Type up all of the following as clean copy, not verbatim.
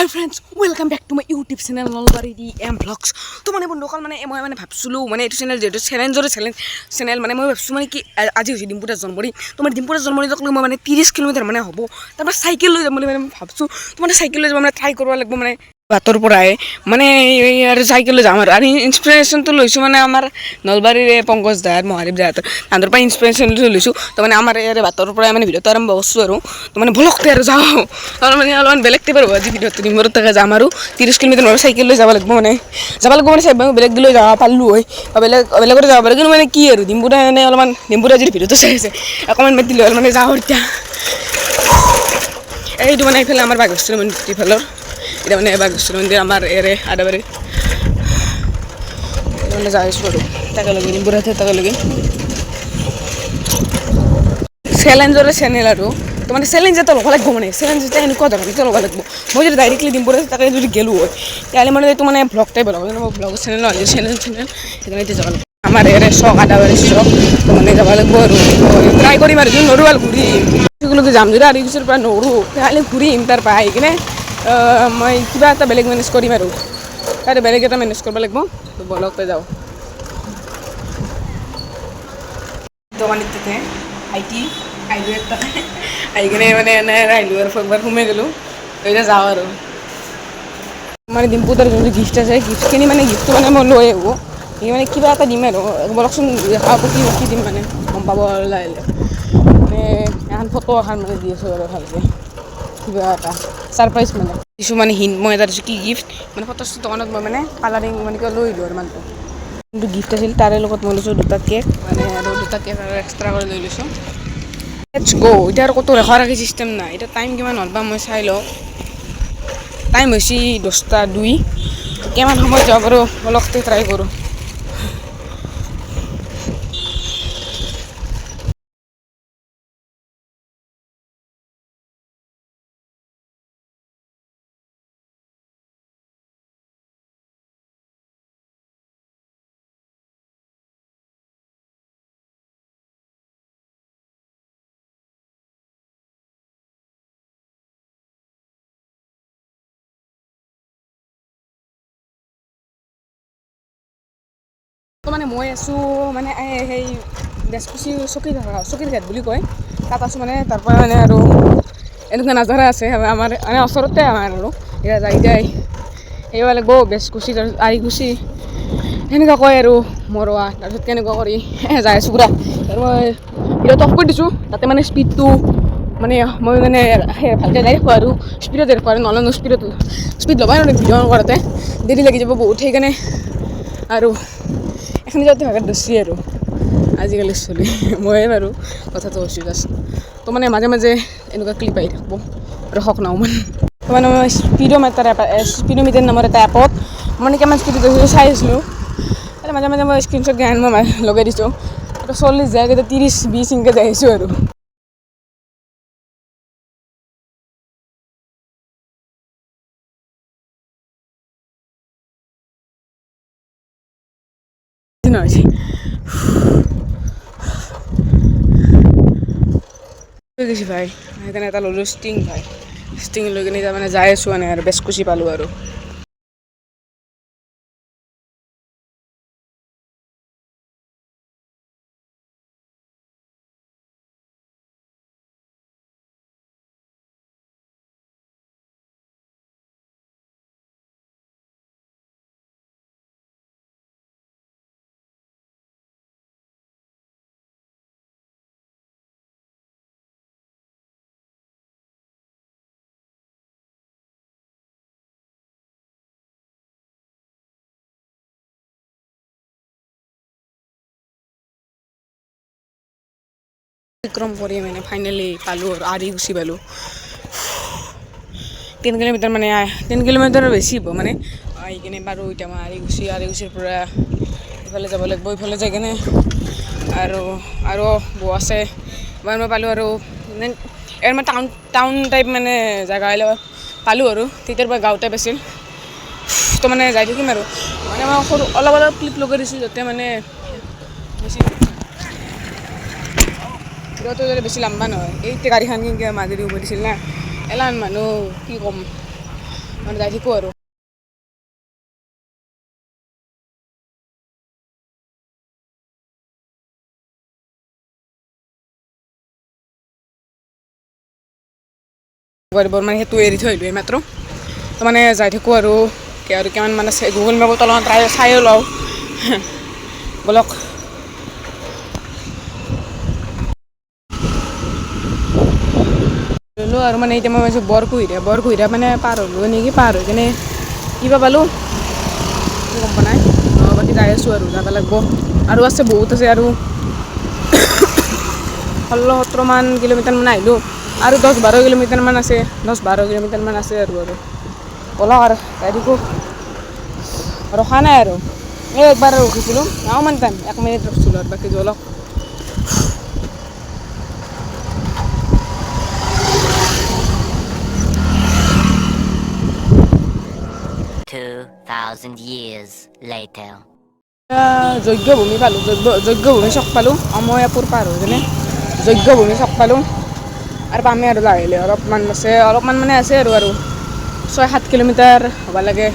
Hi friends, welcome back to my YouTube channel Nolbari DM Vlogs. তো মানে বন্ধুসকল মানে মই মানে ভাবছিলো মানে এইটো চেনেল যেটো চ্যালেঞ্জৰ চেনেল মানে মই ভাবছো মানে কি আজি হৈছে ডিম্পুদাৰ জন্মদিন তোমাৰ ডিম্পুদাৰ জন্মদিনক লৈ মই মানে 30 কিলোমিটাৰ মানে হ'ব তাৰপৰা চাইকেল লৈ যাম বুলি মানে ভাবছো তো মানে চাইকেল লৈ যাব মানে ট্ৰাই কৰিব লাগিব মানে বাতৰ পৰাই মানে আৰু চাইকেল লৈ যাম আৰু ইনস্পিৰেশ্যনটো লৈছো মানে আমাৰ নলবাৰীৰে পংকজ দাৰ মহাদেৱ দাৰ তাঁতৰ পৰা ইনস্পিৰেশ্যনটো লৈছো তো মানে আমাৰ ইয়াৰে বাতৰ পৰাই মানে ভিডিঅ'টো আৰম্ভ কৰিছোঁ আৰু তো মানে ভলকতে আৰু যাওঁ আৰু মানে অলপমান বেলেগ টাইপৰ হ'ব আজি ভিডিঅ'টো ডিম্বুৰত তাকে যাম আৰু 30 কিলোমিটাৰ মই চাইকেল লৈ যাব লাগিব মানে বেলেগ লৈ যাব পাৰলো হয় বেলেগতে যাব পাৰো কিন্তু মানে কি আৰু ডিম্বুৰা মানে অলপমান ডিম্বুৰা যদি ভিডিঅ'টো চাই আছে অকণমান মাতি লৈ মানে যাওঁ এতিয়া এইটো মানে এইফালে আমাৰ বাঘেশ্বৰ মন্দিৰ ইফালৰ এটা মানে বাঘেশ্বৰ মন্দিৰ আমাৰ এৰে আদাবাৰী মানে যাই আছোঁ আৰু তাকেলগে ডিম্বুৰাতে তাকেলগে চ্যালেঞ্জৰ চেনেল আৰু তো মানে চ্যালেঞ্জ এটা ল'ব লাগিব মানে চ্যালেঞ্জ এটা এনেকুৱা ধৰণৰ এটা ল'ব লাগিব মই যদি ডাইৰেক্টলি ডিম্বুৰাতে তাকে যদি গেলোঁ হয় তেতিয়াহ'লে মানে এইটো মানে ব্লগ টাইপ হ'ব কিন্তু মই ব্লগৰ চেনেল নহয় চেনেল সেইকাৰণে এতিয়া যাব লাগিব আমাৰ এৰে চক আদাবাৰী চক তো মানে যাব লাগিব আৰু ট্ৰাই কৰিম আৰু যদি নৰোঁ আৰু ঘূৰিম যাম যদি আৰু পিছৰ পৰা নৰোঁ তেতিয়াহ'লে ঘূৰিম তাৰ পৰা আহি কিনে মই কিবা এটা বেলেগ মেনেজ কৰিম আৰু তাতে বেলেগ এটা মেনেজ কৰিব লাগিব তো বলকতে যাওঁ দোকানীতে আইটি আহিলোঁ এটা আহি কিনে মানে এনে আহিলোঁ আৰু একবাৰ সোমাই গ'লোঁ এতিয়া যাওঁ আৰু মানে ডিম্পুদাৰ যোনটো গিফ্ট আছে গিফ্টখিনি মানে গিফ্টটো মানে মই লৈ আহোঁ সি মানে কিবা এটা দিম আৰু বলকচোন কি দিম মানে গম পাব আৰু লাহে মানে এখন ফটো এখন মানে দি আছোঁ আৰু ভালকৈ কিবা এটা ছাৰপ্ৰাইজ মানে দিছোঁ মানে হিণ্ট মই এটা দিছোঁ কি গিফ্ট মানে ফটো দোকানত মই মানে কালাৰিং মানে কিবা লৈ আহিলোঁ আৰু মানুহটো যোনটো গিফ্ট আছিল তাৰে লগত মই লৈছোঁ দুটা কেক মানে আৰু দুটা কেক আৰু এক্সট্ৰা কৰি লৈ লৈছোঁ লেটছ গ' এতিয়া আৰু ক'তো ৰাখি চিষ্টেম নাই এতিয়া টাইম কিমান হ'ল বা মই চাই লওঁ টাইম হৈছে 10:02 কিমান সময়ত যাব পাৰোঁ অলপতে ট্ৰাই কৰোঁ তো মানে মই আছোঁ মানে সেই বেচকুচি চকীৰ ঘাট বুলি কয় তাত আছোঁ মানে তাৰ পৰা মানে আৰু এনেকুৱা নাজাৰা আছে আমাৰ মানে ওচৰতে আমাৰ আৰু এতিয়া যাই আহিব লাগিব বেচকুচি তাৰপিছত আৰিকুচি সেনেকুৱা কয় আৰু মৰৱা তাৰপিছত কেনেকুৱা কৰি যাই আছোঁ পুৰা আৰু মই ভিডিঅ'টো অফ কৰি দিছোঁ তাতে মানে স্পীডটো মানে মই মানে ভালকৈ যাই থাকোঁ আৰু স্পীডত যাই থাকোঁ আৰু নহ'লে স্পীড ল'বাই নোৱাৰিম ভিডিঅ' কৰোঁতে দেৰি লাগি যাব বহুত সেইকাৰণে আৰু এখিনি যাওঁতে ভাগত ধৰছি আৰু আজিকালি চলি ময়ে বাৰু কথাটো কৈছোঁ জাষ্ট তো মানে মাজে মাজে এনেকুৱা ক্লিপ আহি থাকিব ৰখক নাও মানে মই স্পীডোমিটাৰ নামৰ এটা এপত মানে কিমান স্পীডত চাই আছিলোঁ মাজে মাজে মই স্ক্ৰীণশ্বট গান মই লগাই দিছোঁ তো 40 যায় কেতিয়া 30-20 এনেকৈ যাই আহিছোঁ আৰু গৈছি ভাই সেইকাৰণে এটা ল'লোঁ ষ্টিং ভাই ষ্টিং লৈ কিনে তাৰমানে যাই আছোঁ মানে আৰু বেচকুচি পালোঁ আৰু অতিক্ৰম কৰি মানে ফাইনেলি পালোঁ আৰু আৰিকুচি পালোঁ 3 কিলোমিটাৰ মানে 3 কিলোমিটাৰৰ বেছি হ'ব মানে আহি কিনে বাৰু এতিয়া মই আৰিকুচিৰ পৰা ইফালে যাব লাগিব ইফালে যাই কিনে আৰু বৌ আছে এবাৰ মই পালোঁ আৰু এবাৰ মই টাউন টাইপ মানে জেগা পালোঁ আৰু তেতিয়াৰ পৰা গাঁও টাইপ আছিল তো মানে যাই থাকিম আৰু মানে মই সৰু অলপ ক্লিপ লগাই দিছোঁ যাতে মানে বেছি ভিডিঅ'টো যদি বেছি লম্বা নহয় এই গাড়ীখন কিন্তু মাজেদি উভতিছিল না এলান মানুহ কি ক'ম মানে যাই থাকোঁ আৰু মানে সেইটো এৰি থৈ আহিলোঁ মাত্ৰ তো মানে যাই থাকোঁ আৰু কিমান মানে গুগল মেপত অলপমান ট্ৰাই চাইও লওঁ বলক ল'লোঁ আৰু মানে এতিয়া মই ভাবিছোঁ বৰকুহিৰা মানে পাৰ হ'লোঁ নেকি পাৰ হৈ কিনে কিবা পালোঁ গম পোৱা নাই বাকী যাই আছোঁ আৰু যাব লাগিব আৰু আছে বহুত আছে আৰু 16-17মান কিলোমিটাৰমান আহিলোঁ আৰু 10-12 কিলোমিটাৰমান আছে 10-12 কিলোমিটাৰমান আছে আৰু বলক আৰু যাই থাকোঁ ৰখা নাই আৰু একবাৰ ৰখিছিলোঁ মান টাইম 1 মিনিট ৰখিছিলোঁ আৰু বাকী জলক 2,000 years later. যজ্ঞভূমি পালোঁ যজ্ঞভূমি চক পালোঁ অময়াপুৰ পাৰ হৈ কিনে যজ্ঞভূমি চক পালোঁ আৰু পামেই আৰু লাহিলে অলপমান মানে আছে আৰু 6-7 কিলোমিটাৰ হ'ব লাগে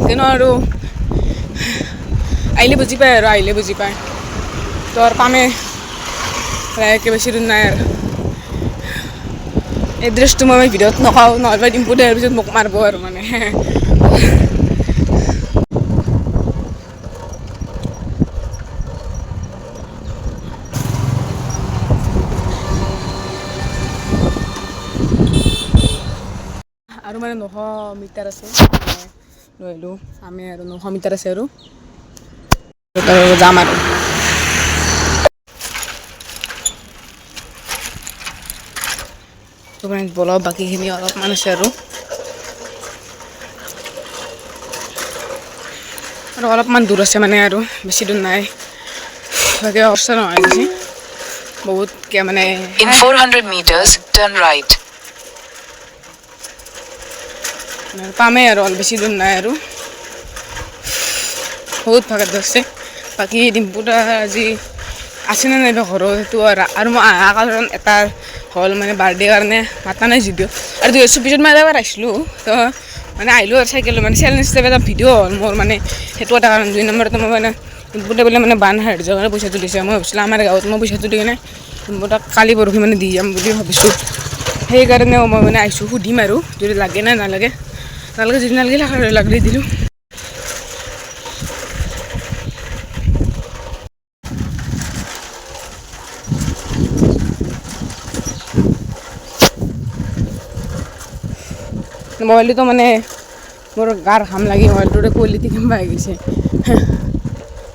কিন্তু আৰু আহিলে বুজি পায় তো আৰু পামে বেছি দূৰ নাই আৰু এড্ৰেছটো মই ভিডিঅ'ত নকওঁ নহ'লে ডিম্পু দিয়াৰ পিছত মোক মাৰিব আৰু মানে আৰু মানে 900 মিটাৰ আছে লৈ আহিলোঁ আমি আৰু 900 মিটাৰ আছে আৰু যাম আৰু বলক বাকীখিনি অলপমান আছে আৰু অলপমান দূৰ আছে মানে আৰু বেছি দূৰ নাই বাকী অৱস্থা নহয় বেছি বহুত মানে In 400 meters, turn right. পামেই আৰু বেছি দূৰ নাই আৰু বহুত ভাগত ধৰিছে বাকী ডিম্পুটা আজি আছেনে নাইবা ঘৰত সেইটো আৰু মই অহা কাৰণ এটা হ'ল মানে বাৰ্থডে কাৰণে মাতা নাই যদিও আৰু 2024 মই এবাৰ আহিছিলোঁ তো মানে আহিলোঁ আৰু চাইকেল মানে চেলেঞ্জ হিচাপে এটা ভিডিঅ' হ'ল মোৰ মানে সেইটো এটা কাৰণ 2 নম্বৰতে মই মানে ডিম্পুতে বোলে মানে বান সাহায্যৰ কাৰণে পইচাটো দিছে মই ভাবিছিলোঁ আমাৰ গাঁৱত মই পইচাটো দি কিনে ডিম্পুতাক কালি পৰহি মানে দি যাম বুলি ভাবিছোঁ সেইকাৰণেও মই মানে আহিছোঁ সুধিম আৰু যদি লাগে নে নালাগে যদি নালাগে লাগলি দিলোঁ মোবাইলটো মানে মোৰ গাৰ ঘাম লাগি মোবাইলটোৰে কোৱালিটি কেনেবা হৈ গৈছে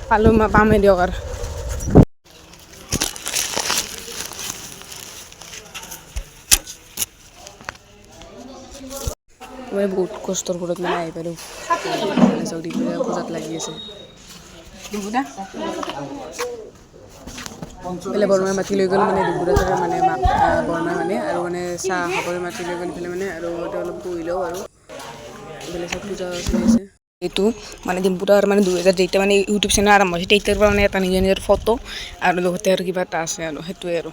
পালোঁ মই পামেই দিয়ক আৰু মই বহুত কষ্টৰ ঘৰত মানে আহি পালোঁ পূজাত লাগি আছে ডিম্পুদা বেলে বৰমাই মাতি লৈ গ'ল মানে ডিম্পুদা মানে মাক বৰমাই মানে আৰু মানে চাহ খাবলৈ মাতি লৈ গ'ল ইফালে মানে আৰু অলপ বহিলেও আৰু এইফালে চব পূজা চলি আছে এইটো মানে ডিম্পুদাৰ মানে 2000 যেতিয়া মানে ইউটিউব চেনেল আৰম্ভ হৈছে তেতিয়াৰ পৰা মানে এটা নিজৰ নিজৰ ফটো আৰু লগতে আৰু কিবা এটা আছে আৰু সেইটোৱে আৰু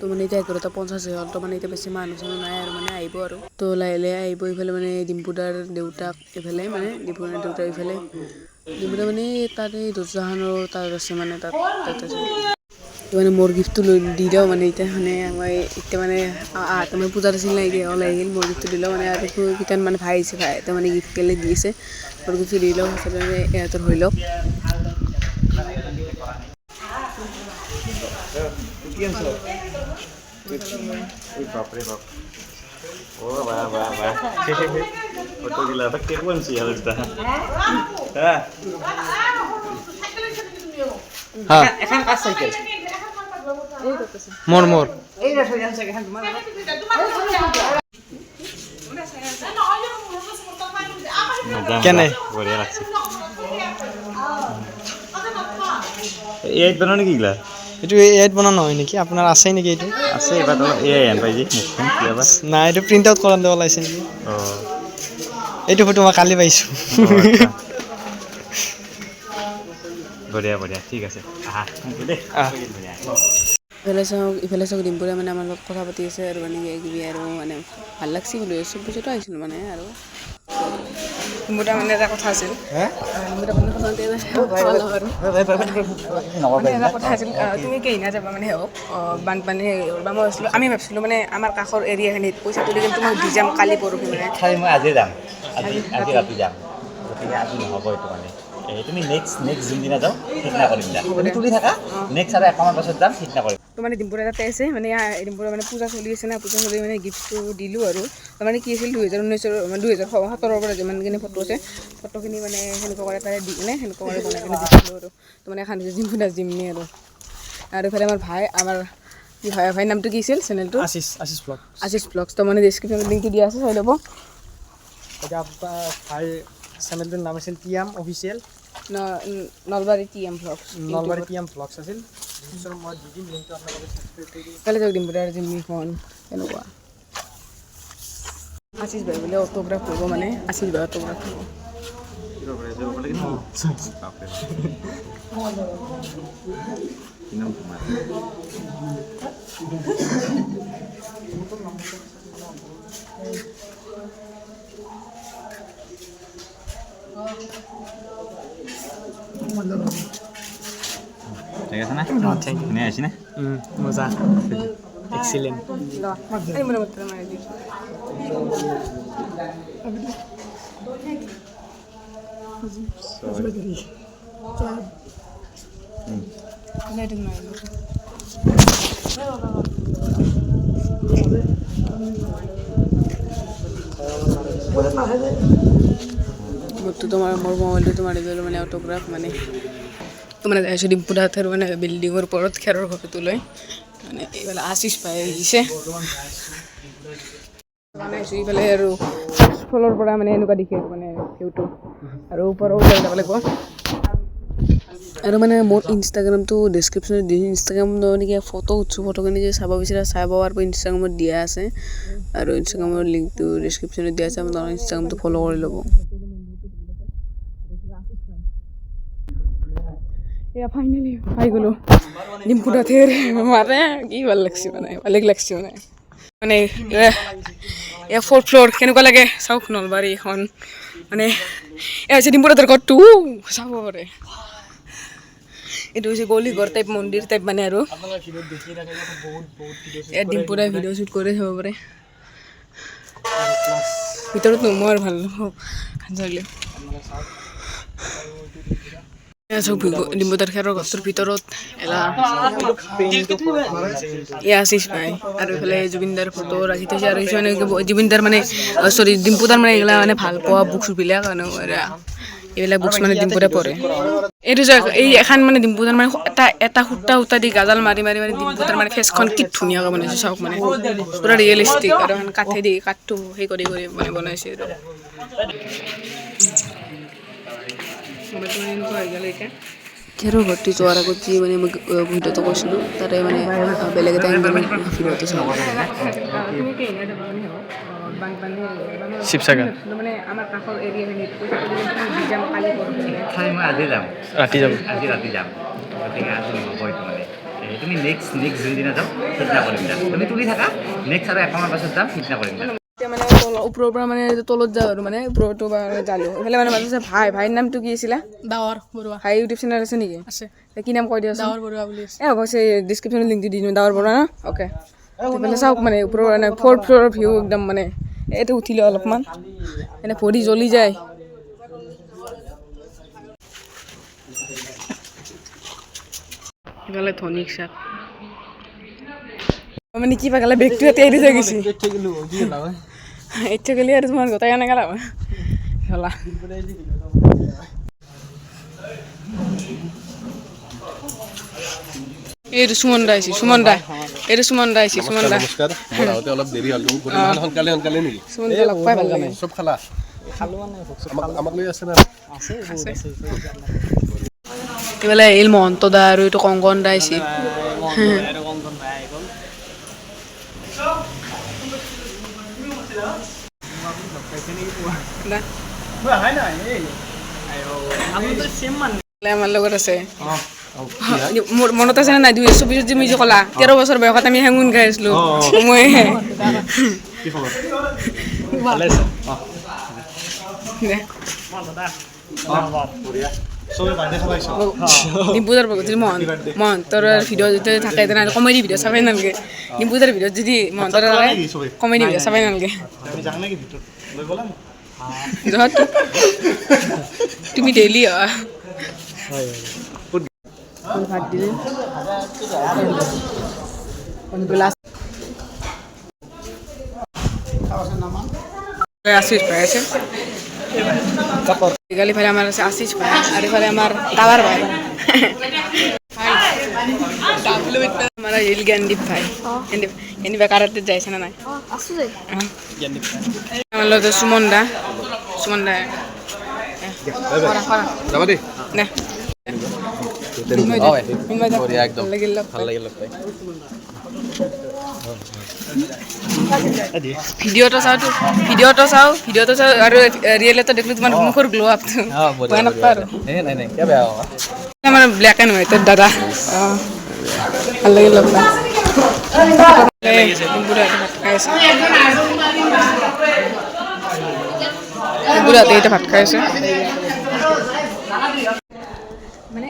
তো মানে এতিয়া 11:50 হ'ল তো মানে এতিয়া বেছি মানুহ চানুহ নাই আৰু মানে আহিব আৰু তো লাহে আহিব ইফালে মানে ডিম্পুদাৰ দেউতাক এইফালে মানে ডিম্পুদাৰ দেউতাক এইফালে ডিম্পুদা মানে তাতে দৰ্জাখনৰ তাত আছে মানে তাত আছে মানে মোৰ গিফ্টটো লৈ দি দিওঁ মানে এতিয়া মানে মই এতিয়া মানে মই পূজাত আছিল নাই এতিয়া ওলাই আহিল মোৰ গিফ্টটো দিলোঁ মানে আৰু কিটান মানে ভাই আহিছে ভাই এটা মানে গিফ্ট কেলে দিছে মোৰ গিফ্টটো দি লওঁ তাৰপিছত মানে ইহঁতৰ হৈ লওক बापरे बाप ओ वाह वाह वाह फोटो दिला तर ते पण सी हलता हां এখন কাজ সাইকেল মোর মোর এই রে সই আছে এখন তোমার কেনে বঢ়িয়া লাগছে এই বনানো কি গলা এটো এড বনানো হয় নেকি আপনার আছে নেকি এটো আছে এবাৰ তো এই আন পাই যে মুখখন কিবা না এটো প্ৰিন্ট আউট কৰান দেওয়া লাইছে নেকি ও এইটো ফটো মই কালি পাইছো বঢ়িয়া বঢ়িয়া ঠিক আছে আহা দে ইফালে চাওক ডিম্পুৰে মানে আমাৰ লগত কথা পাতি আছে আৰু মানে কিবি আৰু মানে ভাল লাগছি বোলো চব বস্তুটো আহিছিলোঁ মানে আৰু ডিম্পুটা মানে এটা কথা আছিল ডিম্পুটা মানে এটা কথা আছিল তুমি কেইনা যাবা মানে হওক বানপানী বা মই ভাবিছিলোঁ আমি ভাবিছিলোঁ মানে আমাৰ কাষৰ এৰিয়াখিনিত পইচা তুলি কিন্তু মই দি যাম কালি পৰহি মানে খালি মই আজি যাম আজি ৰাতি যাম গতিকে আজি নহ'ব এইটো মানে তুমি নেক্সট যোনদিনা যাওঁ সিদিনা কৰিম দিয়া তুমি তুলি থাকা নেক্সট আৰু এমাহৰ পাছত যাম সিদিনা কৰিম তো মানে ডিম্পুৰ তাতে আছে মানে ডিম্পুৰ মানে পূজা চলি আছে না পূজা চলি মানে গিফ্টটো দিলোঁ আৰু তাৰমানে কি আছিল 2019 মানে 2017 পৰা যিমানখিনি ফটো আছে ফটোখিনি মানে সেনেকুৱা কৰে তাৰে দি কিনে সেনেকুৱা কৰি বনাই কিনে দিছিলোঁ আৰু তো মানে এখন ডিম্পুদা জিমনি আৰু এইফালে আমাৰ ভাই আমাৰ কি ভাই নামটো কি আছিল চেনেলটো আশিষ ব্লগছ তো মানে ডেছক্ৰিপশ্যনত লিংকটো দিয়া আছে চাই ল'ব এটা ভাই চেনেলটোৰ নাম আছিল TM official Nalbari TM blogs আছিল মই দি দিম লিংকটো আপোনালোকে সাবস্ক্ৰাইব কৰি দিম কালি যাওক ডিম্পুদাৰ জিমনিখন এনেকুৱা আশিষ ভাই বোলে অটোগ্ৰাফ কৰিব মানে আশিষ ভাই অটোগ্ৰাফ কৰিব ঠিক আছে না শুনে আছি না মজা এক্সিলেন্ট তোমাৰ মোৰ মোবাইলটো মাৰি দিলোঁ মানে অটোগ্ৰাফ মানে মানে যাইছোঁ ডিম্পুদাহঁতৰ মানে বিল্ডিঙৰ ওপৰত খেৰৰ ঘৰটো লৈ মানে এইফালে আশিষ পাই আহিছে মানে এইফালে আৰু ফলৰ পৰা মানে এনেকুৱা দেখি মানে ভিউটো আৰু ওপৰৰ যাব লাগিব আৰু মানে মোৰ ইনষ্টাগ্ৰামটো ডেছক্ৰিপশ্যনত দি ইনষ্টাগ্ৰাম নেকি ফটো উঠছোঁ ফটোখিনি যে চাব বিচাৰে চাব পাৰিব ইনষ্টাগ্ৰামত দিয়া আছে আৰু ইনষ্টাগ্ৰামৰ লিংকটো ডেছক্ৰিপশ্যনত দিয়া আছে আপোনাৰ ইনষ্টাগ্ৰামটো ফ'ল' কৰি ল'ব এয়া ফাইনেলি পাই গ'লোঁ ডিম্পুদাহঁতৰ মানে কি ভাল লাগছে মানে বেলেগ লাগছে মানে এয়া 4th ফ্ল'ৰ কেনেকুৱা লাগে চাওক নলবাৰী এখন মানে এয়া হৈছে ডিম্পুদাহঁতৰ ঘৰটো চাব পাৰে এইটো হৈছে গলি ঘৰ টাইপ মন্দিৰ টাইপ মানে আৰু ইয়াত ডিম্পুদাই ভিডিঅ' শ্বুট কৰি চাব পাৰে ভিতৰত নোমোৱা আৰু ভাল চব ডিম্পুদাৰ খেৰৰ গছটোৰ ভিতৰত এলা এয়া আশিষ ভাই আৰু এইফালে জুবিনদাৰ ফটো ৰাখি থৈছে আৰু কিছুমানে জুবিনদাৰ মানে চৰি ডিম্পুদাৰ মানে এইগিলা মানে ভাল পোৱা বুকছবিলাক এইবিলাক বুকছ মানে ডিম্পুদাই পঢ়ে এইটো যে এই এখন মানে ডিম্পুদাৰ মানে এটা সূতা দি গাজাল মাৰি ডিম্পুদাৰ মানে ফেচখন কি ধুনীয়াকৈ বনাইছে চাওক মানে পুৰা ৰিয়েলিষ্টিক আৰু কাঠেদি কাঠটো সেই কৰি মানে বনাইছে সময়টো মানে এনেকুৱা হৈ গ'ল এতিয়া খেৰৰ ভৰ্তি যোৱাৰ আগত যি মানে মই ভিডিঅ'টো কৈছিলোঁ তাতে মানে বেলেগ এটা এংগল ভিডিঅ'টো চাব শিৱসাগৰ মানে আমাৰ কাষৰ এৰিয়া মই আজি যাম ৰাতি যাব আজি ৰাতি যাম গতিকে আজি নহ'ব এইটো মানে তুমি নেক্সট যোনদিনা যাওঁ সিদিনা কৰিম দিয়া তুমি তুলি থাকা নেক্সট আৰু এমাহৰ পাছত যাম সিদিনা কৰিম দিয়া এতিয়া মানে ওপৰৰ পৰা মানে তলত যাওঁ আৰু মানে ওপৰতো জালো এইফালে মানে মাজত ভাইৰ নামটো কি আছিলে ডাৱৰ বৰুৱা ভাই ইউটিউব চেনেল আছে নেকি আছে কি নাম কৈ দিয়াচোন ডাৱৰ বৰুৱা বুলি আছে হ'ব ডিছক্ৰিপশ্যনত লিংকটো দি দিওঁ ডাৱৰ পৰা ন অ'কে এইফালে চাওক মানে ওপৰৰ মানে 4th ফ্ল'ৰৰ ভিউ একদম মানে এইটো উঠিলে অলপমান এনে ভৰি জ্বলি যায় সেইফালে ধনিক চাক মানে কি পাগালে বেগটো এতিয়া এৰি থৈ গৈছে এতিয়া গ'লে আৰু তোমাৰ গোটাই কেনেকৈ লাভ হলা এইটো সুমন দা আহিছে সুমন দা এইটো সুমন দা আহিছে সুমন দা নমস্কাৰ মোৰ আহোঁতে অলপ দেৰি হ'ল তুমি ইমান সোনকালে নেকি সুমন দা লগ পাই ভাল লাগে চব খালা আমাক লৈ আছে না এইফালে এই মহন্ত দা আৰু এইটো কংকন দা আহিছে আমাৰ লগত আছে মনত আছে নে নাই 2024 যে মই যে ক'লা 13 বছৰ বয়সত আমি হেঙুন গাই আছিলো মই ডিম্পুদাৰ যদি মহন্তৰ ভিডিঅ' যদি থাকে তেনেহ'লে কমেডি ভিডিঅ' চাবাই নালাগে ডিম্পুদাৰ ভিডিঅ'ত যদি মহন্তৰ থাকে কমেডি ভিডিঅ' চাবাই নালাগে য'ত তুমি ডেইলি ভাত দিলে আশিস ভাই আছে গালি ফালে আমার আছে আশিস ভাই আর এফালে আমার টাওয়ার ভাই আমার রিল জ্ঞানদীপ ভাই এনে বেকারাতে যাইছে না নাই আমার লোক সুমন দা যাবা দেই না ভিডিঅ'টো চাওঁ আৰু ৰিয়েলটো দেখিলোঁ তোমাৰ মুখৰ গ্ল' আপটো বেয়া নাপায় আৰু আমাৰ ব্লেক এণ্ড হোৱাইটৰ দাদা ভাল লাগিল লগ পাই বুঢ়াতে ভাত খাই আছে মানে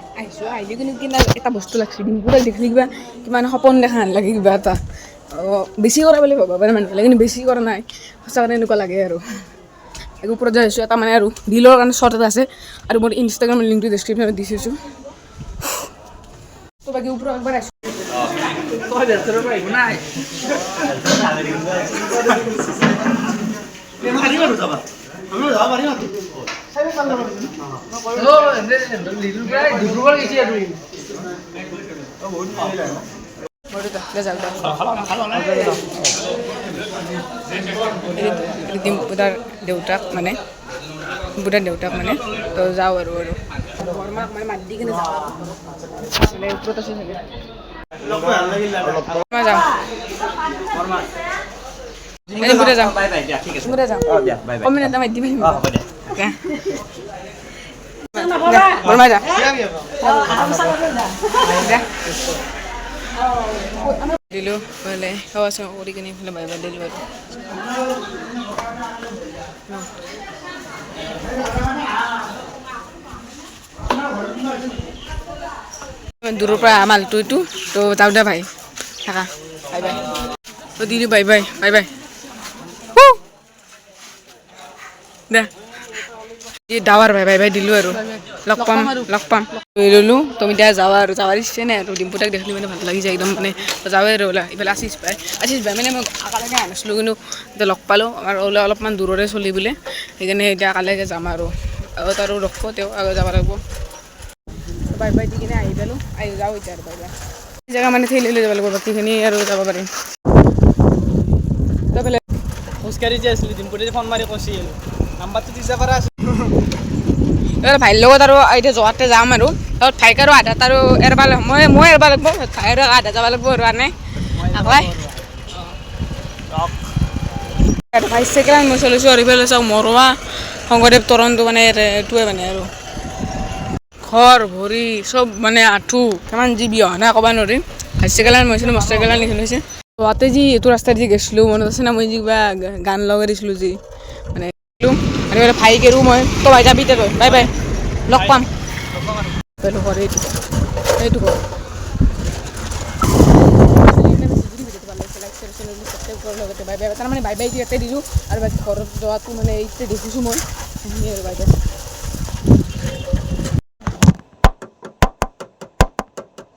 আহিলে কিন্তু কিনা এটা বস্তু লাগছে ডিম্পুদাক দেখিলে কিবা কিমান সপোন দেখা নালাগে কিবা এটা বেছি কৰা বুলি ভাবা পাৰে মানুহবিলাকে কিন্তু বেছি কৰা নাই সঁচাকৈ এনেকুৱা লাগে আৰু ওপৰত যাই আছোঁ এটা মানে আৰু ৰিলৰ কাৰণে শ্বৰ্ট এটা আছে আৰু মোৰ ইনষ্টাগ্ৰামৰ লিংকটো ডেছক্ৰিপশ্যনত দি থৈছোঁ তো বাকী ওপৰত একবাৰ আছোঁ ডিম্পুদাৰ দেউতাক মানে তো যাওঁ আৰু বৰমাক মানে মাত দি কিনে যাওঁ ওপৰত আছে চাগে যাওঁ কমিনে মাত দি পাৰিম বৰমা যা দিলোঁ বোলে সেৱা চেৱা কৰি কিনে এইফালে বাই বাই দিলোঁ আৰু দূৰৰ পৰা মালটো এইটো তো যাওঁ দে ভাই থাকা বাই বাই তো দিলোঁ বাই বাই দে ডাৱাৰ বাই বাই দিলোঁ আৰু লগ পাম ল'লোঁ তুমি এতিয়া যাৱা আৰু যাৱাৰ ইচ্ছা নাই আৰু ডিম্পুদাক দেখিলে মানে ভাল লাগি যায় একদম মানে যাওঁৱে আৰু ওলা এইফালে আশিস ভাই মানে মই একেলগে আনিছিলোঁ কিন্তু এতিয়া লগ পালোঁ আৰু ওলা অলপমান দূৰৰে চলি বোলে সেইকাৰণে এতিয়া একেলগে যাম আৰু আগত আৰু ৰখিব তেওঁ আগত যাব লাগিব বাই বাই দি কিনে আহি পালোঁ যাওঁ এতিয়া আৰু বাই বাই জেগা মানে ঠেলি লৈ যাব লাগিব বাকীখিনি আৰু যাব পাৰিম তাৰফালে খোজকাঢ়ি যে আছিলোঁ ডিম্পুতে ফোন মাৰি কৈছিল নাম্বাৰটো দি যাব পৰা ভাইৰ লগত আৰু এতিয়া যোৱাতে যাম আৰু তাৰপিছত ভাইক আৰু আধাত আৰু এৰবা মই এৰবা লাগিব ভাই আৰু আধা যাব লাগিব আৰু আনে আকলাই ভাই চেকেলান মই চলিছোঁ আৰু ইফালে চাওক মৰুৱা শংকৰদেৱ তৰণটো মানে এইটোৱে মানে আৰু ঘৰ ভৰি চব মানে আঁঠু কিমান যি বিয়া নাই ক'ব নোৱাৰিম ভাই চেকেলান মই আছিলোঁ মস্ত চেকেলান লিখি লৈছে তাতে যি এইটো ৰাস্তাত যি গৈছিলোঁ মনত আছে না মই যি কিবা গান লগাই দিছিলোঁ যি মানে আৰু ভাইক আৰু মই তই ভাই যাবি তই বাই বাই লগ পাম ঘৰ এইটো ঘৰ তাৰমানে বাই বাই ইয়াতে দিছোঁ আৰু বাকী ঘৰত যোৱাটো মানে এইটোৱে দেখিছোঁ মই বাই বাই